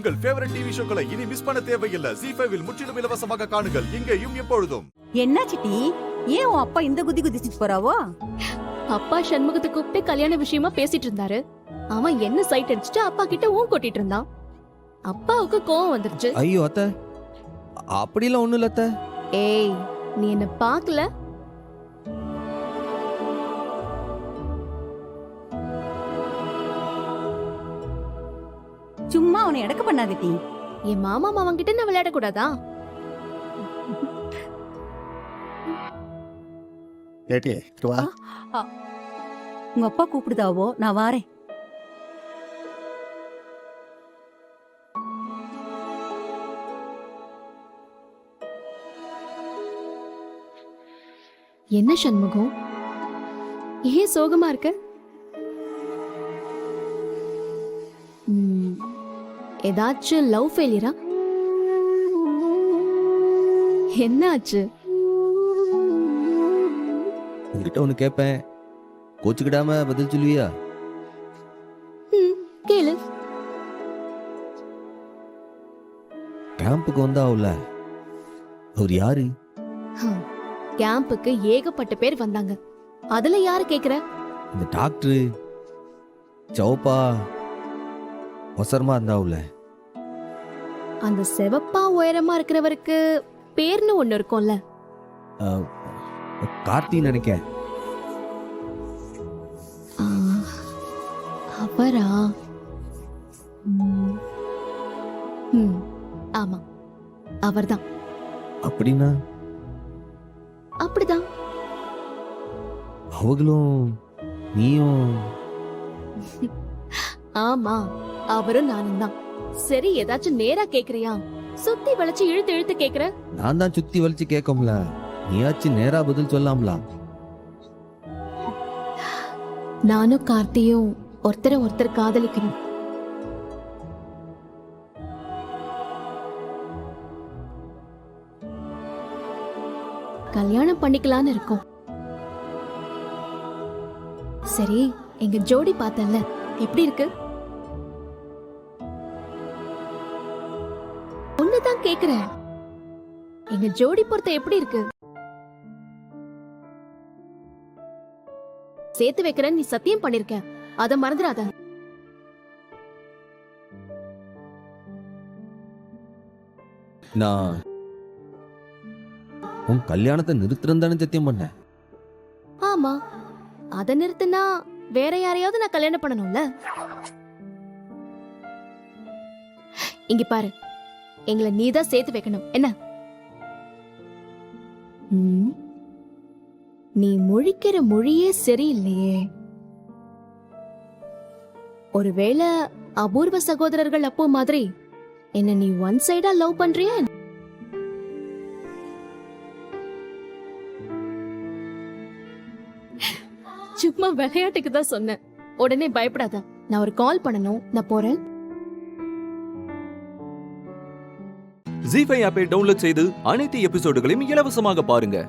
உங்கள் favourite TV ஷோக்களை இனி miss பண்ண தேவையில்லை. ZEE5 இல் முற்றிலும் இலவசமாக காணுங்கள், இங்கேயும் எப்பொழுதும். என்ன சிட்டி, ஏன் உன் அப்பா இந்த குதி குதிச்சிட்டு போறாவோ? அப்பா சண்முகத்தை கூப்பிட்டு கல்யாண விஷயமா பேசிட்டு இருந்தாரு. அவன் என்ன சைட் அடிச்சுட்டு அப்பா கிட்ட ஊன் கொட்டிட்டு இருந்தான். அப்பாவுக்கு கோவம் வந்துருச்சு. ஐயோ அத்தை, அப்படிலாம் ஒண்ணும் இல்ல அத்தை. ஏய், நீ என்ன பாக்கல? சும்மா அவனை எடக்க பண்ணாத டி. என் மாமா மாவன் கிட்ட நான் விளையாட கூடாதா? ஏட்டி வா. உங்க அப்பா கூப்பிடுதாவோ, நான் வாரேன். என்ன சண்முகம், ஏன் சோகமா இருக்க? ஏதாச்சும் லவ் ஃபெயிலியரா? என்ன ஆச்சு? உங்ககிட்ட ஒண்ணு கேட்பேன், கோச்சுக்கிடாம பதில் சொல்லுவியா? கேளு. கேம்புக்கு வந்தாவுல, அவர் யாரு? கேம்புக்கு ஏகப்பட்ட பேர் வந்தாங்க. அதுல யாரு கேக்குற? இந்த டாக்டரு சௌப்பா ஒசரமா இருந்தாவுல. அந்த செவப்பா உயரமா இருக்கிறவருக்கு பேர்னு ஒண்ணு இருக்கும்ல. கார்த்தி நினைக்க. அவரா? ஆமா, அவர்தான். அப்படின்னா அப்படிதான். அவங்களும் நீயும்? ஆமா, அவரும் நானும் தான். சரி, ஏதாச்சும் நேரா கேக்குறியா? சுத்தி வளைச்சு இழுத்து இழுத்து கேக்குற? நான் தான் சுத்தி வலிச்சு கேட்கும்ல, நீயாச்சும் நேரா பதில் சொல்லாம்ல. நானும் கார்த்தியும் ஒருத்தர் காதலிக்கணும். கல்யாணம் பண்ணிக்கலான்னு இருக்கோம். சரி, எங்க ஜோடி பார்த்தல எப்படி இருக்கு? ஒண்ணுதான் கேக்குறேன், எங்க ஜோடி பொறுத்த எப்படி இருக்கு? சேர்த்து வைக்கிறேன் நீ சத்தியம் பண்ணிருக்க, அத மறந்துடாத. நான் உன் கல்யாணத்தை நிறுத்துறேன்னு சத்தியம் பண்ண. ஆமா, அத நிறுத்தினா வேற யாரையாவது நான் கல்யாணம் பண்ணணும்ல. இங்க பாரு, எங்களை நீதான் சேர்த்து வைக்கணும் என்ன? நீ முழிக்கிற மொழியே சரியில்லையே. ஒருவேளை அபூர்வ சகோதரர்கள் அப்போ மாதிரி என்ன நீ ஒன் சைடா லவ் பண்றியா? சும்மா விளையாட்டுக்கு தான் சொன்னேன், உடனே பயப்படாத. நான் ஒரு கால் பண்ணணும், நான் போறேன். ZEE5 ஆப்பை டவுன்லோட் செய்து அனைத்து எபிசோடுகளையும் இலவசமாக பாருங்க.